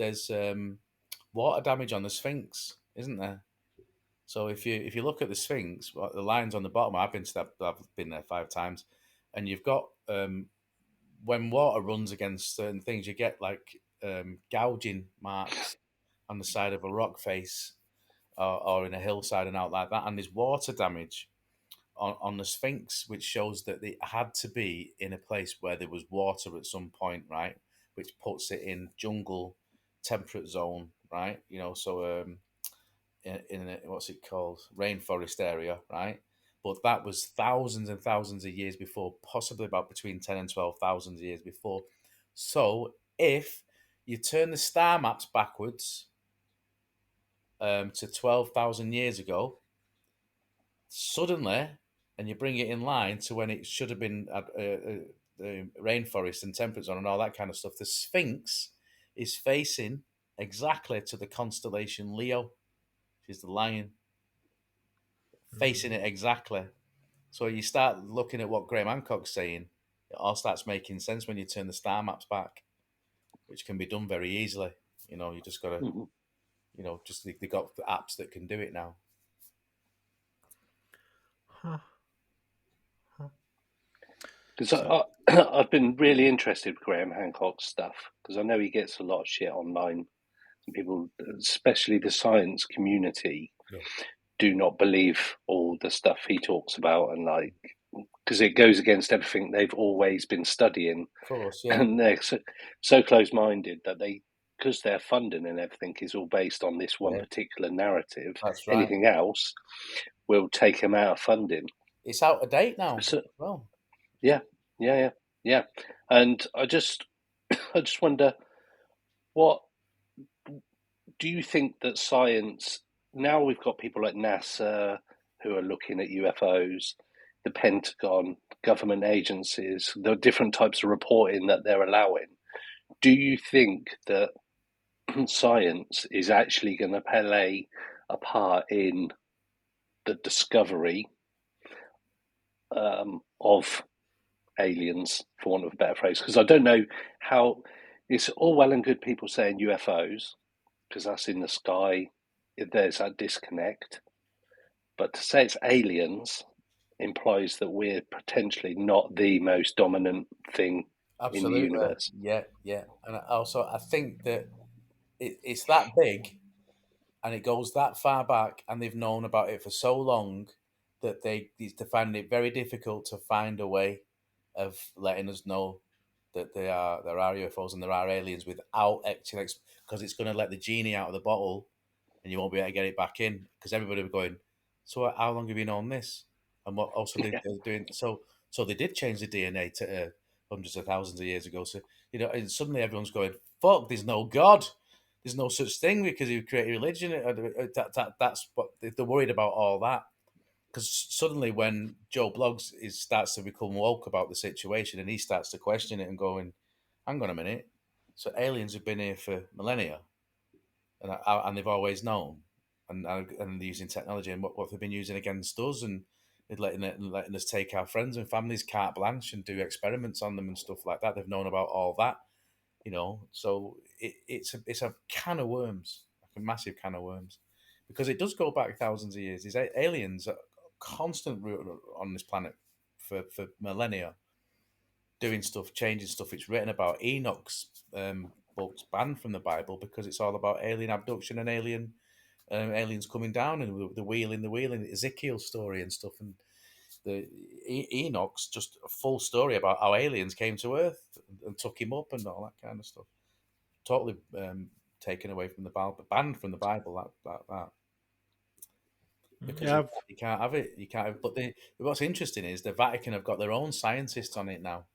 water damage on the Sphinx, isn't there? So if you look at the Sphinx, the lines on the bottom, I've been there 5 times, and you've got when water runs against certain things, you get like gouging marks on the side of a rock face or in a hillside and out like that, and there's water damage on the Sphinx, which shows that it had to be in a place where there was water at some point, right? Which puts it in jungle, temperate zone, right? So in a, what's it called, rainforest area, right? But that was thousands and thousands of years before, possibly about between 10 and 12,000 years before. So if you turn the star maps backwards to 12,000 years ago, suddenly, and you bring it in line to when it should have been the rainforest and temperate zone and all that kind of stuff, the Sphinx is facing exactly to the constellation Leo, which is the lion, facing it exactly. So you start looking at what Graham Hancock's saying, it all starts making sense when you turn the star maps back, which can be done very easily. You just got to, they got apps that can do it now. Because I've been really interested with Graham Hancock's stuff, because I know he gets a lot of shit online. And people, especially the science community, do not believe all the stuff he talks about, and because it goes against everything they've always been studying. Of course, yeah. And they're so close-minded that they because their funding and everything is all based on this one particular narrative. That's right. Anything else will take them out of funding. It's out of date now. So, well, yeah. And I just wonder, what do you think that science, now we've got people like NASA who are looking at UFOs, the Pentagon, government agencies, the different types of reporting that they're allowing. Do you think that science is actually going to play a part in the discovery of aliens, for want of a better phrase? Because I don't know how, it's all well and good people saying UFOs, because that's in the sky, there's that disconnect. But to say it's aliens implies that we're potentially not the most dominant thing in the universe. Yeah. And also, I think that it's that big and it goes that far back, and they've known about it for so long that they're finding it very difficult to find a way of letting us know that there are UFOs and there are aliens without actually, because it's going to let the genie out of the bottle, and you won't be able to get it back in, because everybody will be going, so how long have you known this? And what also they're doing, so they did change the DNA to hundreds of thousands of years ago. So, and suddenly everyone's going, fuck, there's no God. There's no such thing because you create a religion. That's what they're worried about, all that. Because suddenly when Joe Bloggs starts to become woke about the situation, and he starts to question it and going, hang on a minute, so aliens have been here for millennia, and they've always known, and they're using technology, and what they've been using against us, and letting us take our friends and families carte blanche and do experiments on them and stuff like that. They've known about all that, So it's a can of worms, like a massive can of worms, because it does go back thousands of years. These aliens are constant on this planet for millennia, doing stuff, changing stuff. It's written about. Enoch's books banned from the Bible because it's all about alien abduction and aliens coming down and the wheeling, Ezekiel's story and stuff. And the Enoch's just a full story about how aliens came to Earth and took him up and all that kind of stuff. Totally taken away from the Bible, banned from the Bible. That. Because you can't have it. You can't have, but what's interesting is the Vatican have got their own scientists on it now.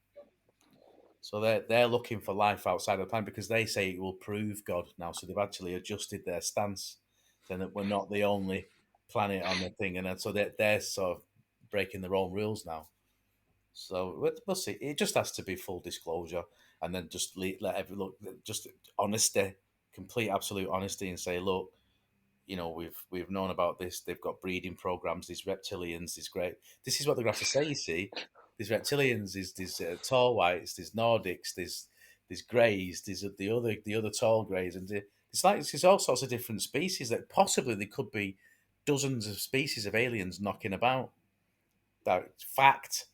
So they're looking for life outside of the planet because they say it will prove God now. So they've actually adjusted their stance, saying that we're not the only planet on the thing, and so they're sort of breaking their own rules now. So we'll see. It just has to be full disclosure, and then just let just honesty, complete absolute honesty, and say, look, we've known about this. They've got breeding programs. These reptilians, these great. This is what they're going to have to say. You see, these reptilians, these tall whites, these Nordics, these greys, these the other tall greys, and it's all sorts of different species that possibly there could be dozens of species of aliens knocking about. That's fact.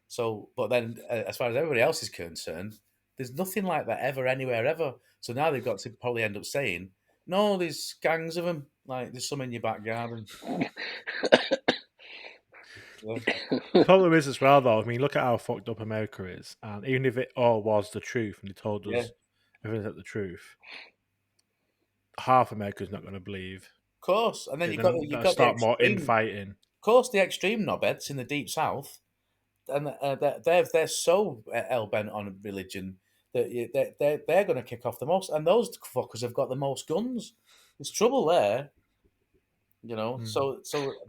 So, but then as far as everybody else is concerned, there's nothing like that ever anywhere ever. So now they've got to probably end up saying, no, there's gangs of them. Like there's some in your back garden. The problem is as well, though. I mean, look at how fucked up America is, and even if it all was the truth, and they told us everything's the truth, half America's not going to believe. Of course, and then you've got start the more infighting. Of course, the extreme knobheads in the deep south, and they're so hell bent on religion that they're going to kick off the most, and those fuckers have got the most guns. There's trouble there. So,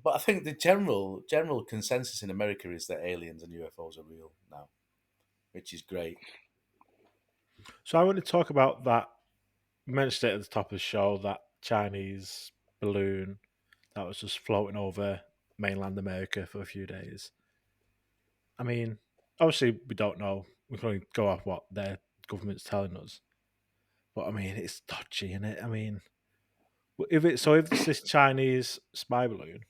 but I think the general consensus in America is that aliens and UFOs are real now, which is great. So I want to talk about that. You mentioned it at the top of the show, that Chinese balloon that was just floating over mainland America for a few days. I mean, obviously we don't know. We can only go off what their government's telling us. But I mean, it's dodgy, isn't it? I mean, if it's this Chinese spy balloon,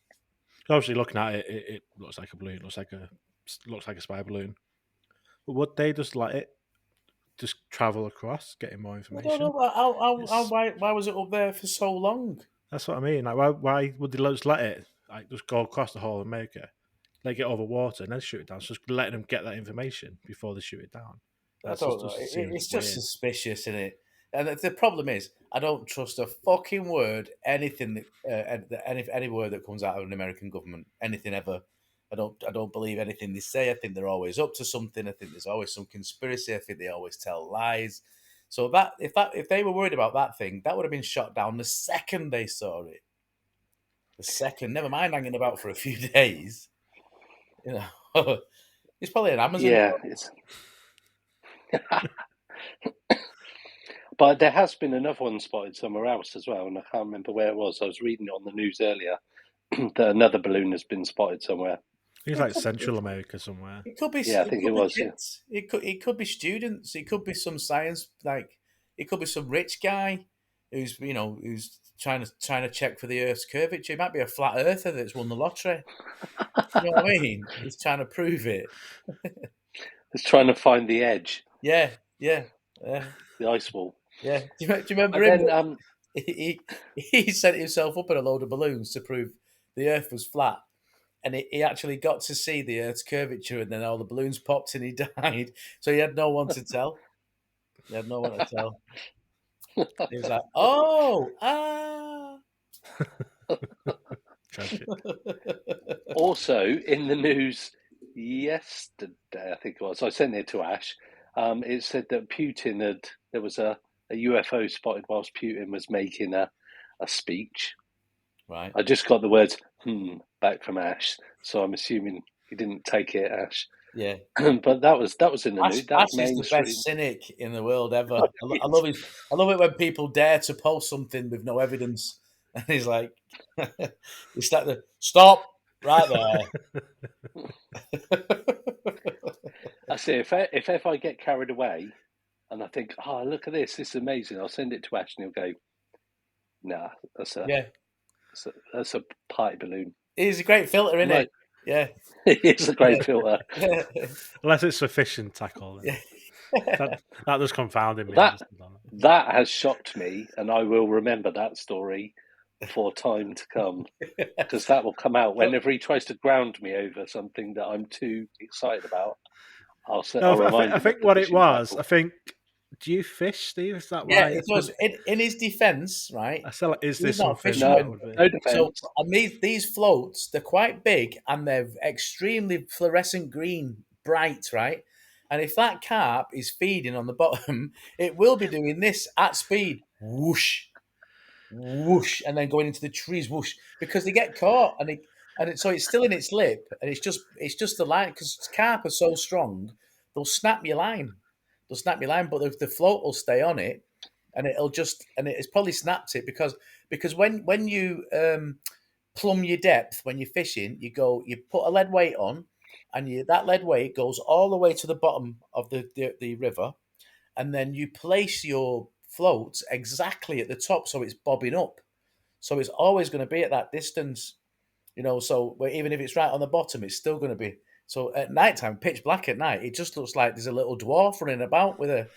obviously looking at it, it looks like a balloon, looks like a spy balloon. But would they just let it just travel across, getting more information? I don't know why was it up there for so long? That's what I mean. Like, why would they just let it just go across the whole of America, let it get over water, and then shoot it down? So just letting them get that information before they shoot it down. It's just suspicious, isn't it? And the problem is, I don't trust a fucking word, anything any word that comes out of an American government, anything ever. I don't believe anything they say. I think they're always up to something. I think there's always some conspiracy. I think they always tell lies. So if they were worried about that thing, that would have been shot down the second they saw it. The second, never mind hanging about for a few days. You know, it's probably an Amazon. Yeah, it's. But there has been another one spotted somewhere else as well, and I can't remember where it was. I was reading it on the news earlier that another balloon has been spotted somewhere. It's like Central America somewhere. It could be. Yeah, I think it was. Kids. Yeah. It could be students. It could be some science. Like it could be some rich guy who's who's trying to check for the Earth's curvature. It might be a flat earther that's won the lottery. You know what I mean? He's trying to prove it. It's trying to find the edge. Yeah. The ice wall. Yeah. Do you remember him? Then, he set himself up in a load of balloons to prove the Earth was flat. And he actually got to see the Earth's curvature, and then all the balloons popped and he died. So he had no one to tell. He had no one to tell. He was like, "Oh, Tragic. Also, in the news yesterday, I think it was, I sent it to Ash. It said that there was a UFO spotted whilst Putin was making a speech. Right. I just got the words back from Ash, so I'm assuming he didn't take it, Ash. Yeah. But that was in the news. Ash is the best cynic in the world ever. I love it when people dare to post something with no evidence, and he's like, "It's like the stop right there." I say if I get carried away, and I think, oh, look at this is amazing, I'll send it to Ash, and he'll go, "Nah, that's a party balloon." He's a great filter, isn't it? Yeah, it's a great filter. Unless it's sufficient tackle. Yeah. that does confound me. That has shocked me, and I will remember that story for time to come, because that will come out whenever he tries to ground me over something that I'm too excited about. I'll remind him. I think what it was. Tackle. I think. Do you fish, Steve? Is that why? Yeah, it was. In his defence, right? I feel like, is this not something? No defence. So, and these floats, they're quite big and they're extremely fluorescent green, bright, right? And if that carp is feeding on the bottom, it will be doing this at speed, whoosh, whoosh, and then going into the trees, whoosh, because they get caught so it's still in its lip, and it's just the line, because carp are so strong, they'll snap your line. They'll snap your line, but the float will stay on it, and it's probably snapped it because when you plumb your depth when you're fishing, you put a lead weight on, and that lead weight goes all the way to the bottom of the river, and then you place your float exactly at the top, so it's bobbing up, so it's always going to be at that distance, So even if it's right on the bottom, it's still going to be. So at night time, pitch black at night, it just looks like there's a little dwarf running about with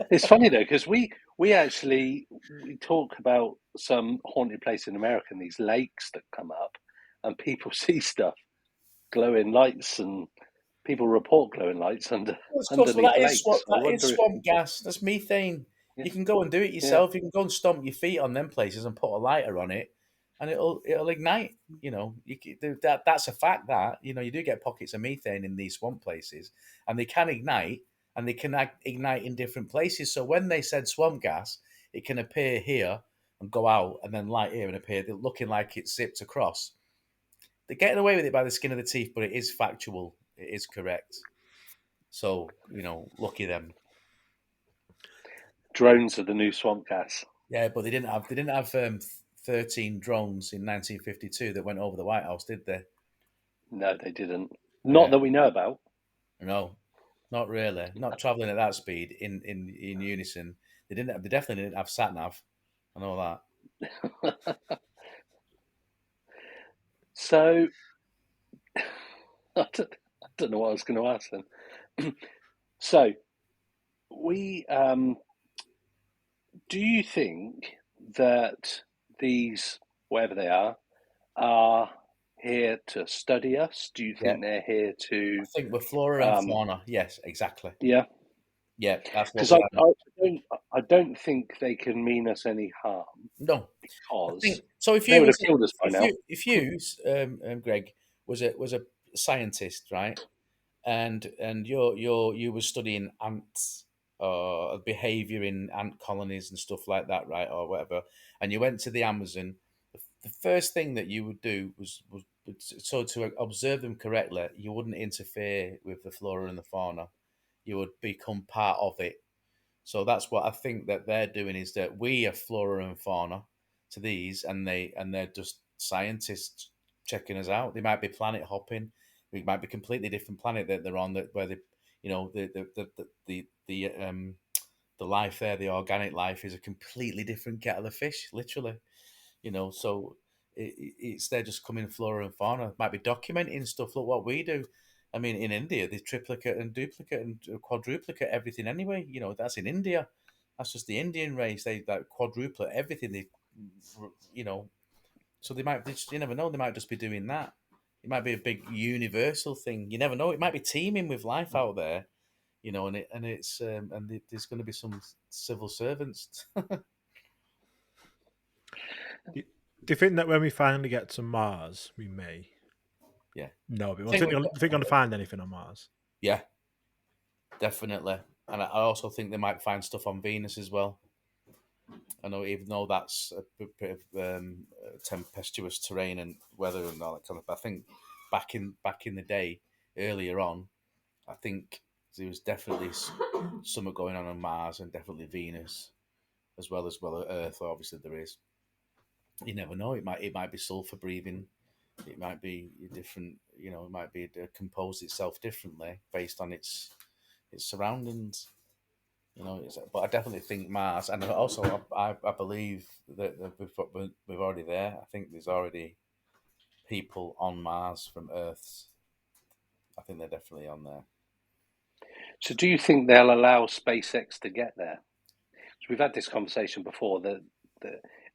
It's funny though, because we talk about some haunted place in America and these lakes that come up, and people see stuff, glowing lights, and people report glowing lights underneath lakes. That is swamp gas. That's methane. Yeah. You can go and do it yourself. Yeah. You can go and stomp your feet on them places and put a lighter on it, and it'll ignite. That's a fact. That you do get pockets of methane in these swamp places, and they can ignite, and they can ignite in different places. So when they said swamp gas, it can appear here and go out, and then light here and appear, looking like it's zipped across. They're getting away with it by the skin of the teeth, but it is factual. It is correct. So lucky them. Drones are the new swamp gas. Yeah, but they didn't have 13 drones in 1952 that went over the White House, did they? No, they didn't. Not that we know about. No, not really. Not traveling at that speed in unison. They definitely didn't have sat nav. I know that. So I don't know what I was going to ask then. So we do you think that these, whatever they are here to study us? Do you Yeah. think they're here to? I think we're flora and fauna. Yes, exactly. Yeah, Yeah, that's what because we I, are. I don't think they can mean us any harm No, I because think so. If they you would have was killed us by now. if you Greg was a scientist, right? And you were studying ants behavior in ant colonies and stuff like that, right, or whatever, and you went to the Amazon. The first thing that you would do was so to observe them correctly, you wouldn't interfere with the flora and the fauna. You would become part of it. So that's what I think that they're doing, is that we are flora and fauna to these, and they're just scientists checking us out. They might be planet hopping. We might be completely different planet that they're on, that where they, the life there, the organic life, is a completely different kettle of fish, literally. So it's they're just coming flora and fauna. Might be documenting stuff. Look what we do. I mean, in India, they triplicate and duplicate and quadruplicate everything anyway. That's in India. That's just the Indian race. They like quadruplet everything. You know, so you never know. They might just be doing that. It might be a big universal thing. You never know. It might be teeming with life out there. There's going to be some civil servants. Do you think that when we finally get to Mars, we may? Yeah. No, but I I think think we- you think you're going to find anything on Mars? Yeah, definitely. And I also think they might find stuff on Venus as well. I know, even though that's a bit of tempestuous terrain and weather and all that kind of. I think back in the day, earlier on, I think there was definitely something going on Mars, and definitely Venus, as well as Earth. Obviously, there is. You never know. It might be sulfur breathing. It might be different. It might be composed itself differently based on its surroundings. But I definitely think Mars, and also I believe that we've already there. I think there's already people on Mars from Earth. I think they're definitely on there. So, do you think they'll allow SpaceX to get there? So we've had this conversation before that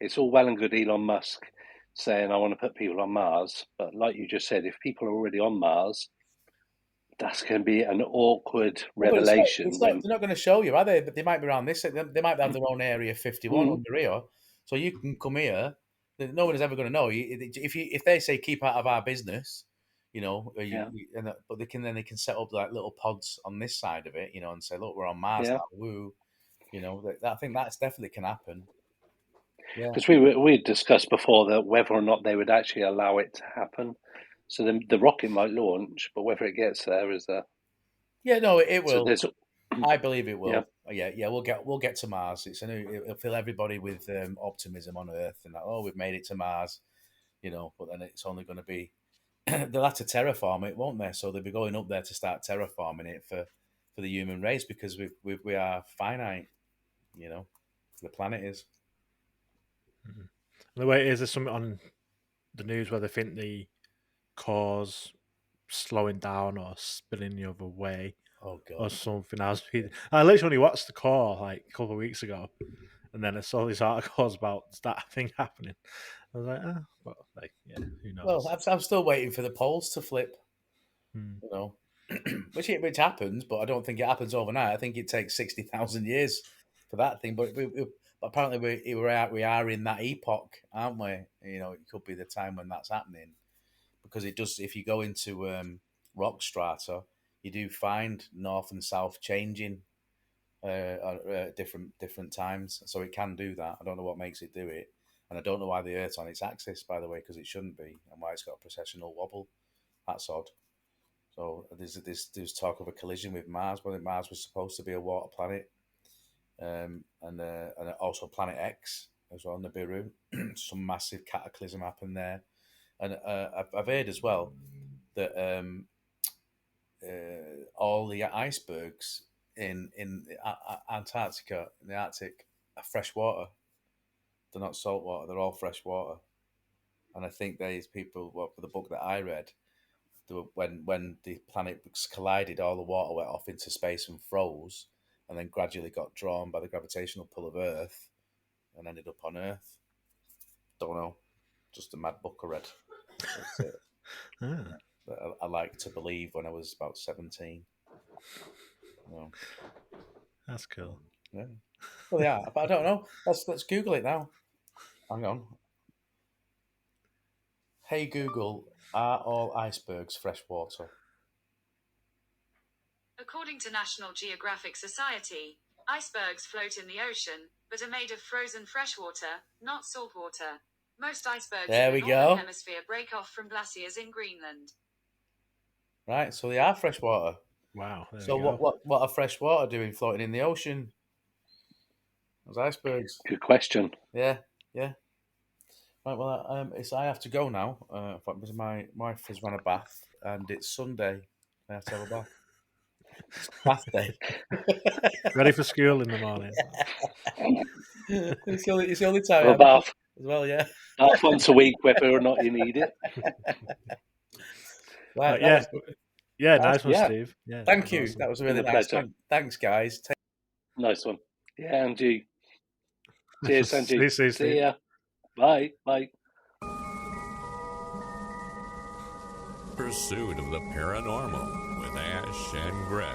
it's all well and good Elon Musk saying I want to put people on Mars, but like you just said, if people are already on Mars, that's going to be an awkward Well, but revelation it's not. when. They're not going to show you, are they? But they might be around this. They might have their own Area 51 Mm, under here, so you can come here. No one is ever going to know. If they say keep out of our business, yeah, but they can set up like little pods on this side of it, and say, look, we're on Mars yeah, now. Woo, I think that's definitely can happen. Yeah. because we discussed before that whether or not they would actually allow it to happen. So the rocket might launch, but whether it gets there is a. Yeah, no, it So will. there's. I believe it Yeah, will. Yeah. We'll get to Mars. It'll fill everybody with optimism on Earth, and that, oh, we've made it to Mars. But then it's only going to be they'll have to terraform it, won't they? So they'll be going up there to start terraforming it for the human race, because we are finite. The planet is. Mm-hmm. The way it is, there's something on the news where they think the cause slowing down or spilling the other way Oh or God. something else. I literally watched the core like a couple of weeks ago, and then I saw these articles about that thing happening. I was like, well, like, yeah, who knows? Well, I'm still waiting for the poles to flip. Hmm. You know, which happens, but I don't think it happens overnight. I think it takes 60,000 years for that thing. But apparently we are in that epoch, aren't we? It could be the time when that's happening, because it does. If you go into rock strata, you do find north and south changing at different times. So it can do that. I don't know what makes it do it, and I don't know why the Earth's on its axis, by the way, because it shouldn't be, and why it's got a precessional wobble. That's odd. So there's talk of a collision with Mars, but Mars was supposed to be a water planet, and also Planet X as well, Nibiru. Some massive cataclysm happened there, and I've heard as well that all the icebergs in Antarctica, in the Arctic, are fresh water. They're not salt water; they're all fresh water. And I think these people, well, for the book that I read, when the planets collided, all the water went off into space and froze, and then gradually got drawn by the gravitational pull of Earth and ended up on Earth. Don't know, just a mad book I read. That's it. Ah, that I like to believe when I was about 17. No. that's cool. Yeah. Well, yeah, but I don't know. Let's Google it now. Hang on. Hey Google, are all icebergs freshwater? According to National Geographic Society, icebergs float in the ocean, but are made of frozen freshwater, not saltwater. Most icebergs There in we the northern go. hemisphere break off from glaciers in Greenland. Right, so they are freshwater. Wow. There So we go. what are freshwater doing floating in the ocean? Those icebergs. Good question. Yeah, yeah. Right, well, I have to go now. Because my wife has run a bath, and it's Sunday. I have to have a bath. It's bath day. Ready for school in the morning. it's the only time I Well, have it bath as well. Yeah. once a week, whether or not you need it. Right. Yeah. Yeah, that was- nice one, yeah. Steve. Yeah, Thank was you. awesome. That was really Been a nice. pleasure. Thanks, guys. Nice one. Yeah, Angie. Cheers, Angie. See you, See Steve. ya. Bye. Bye. Pursuit of the Paranormal with Ash and Greg.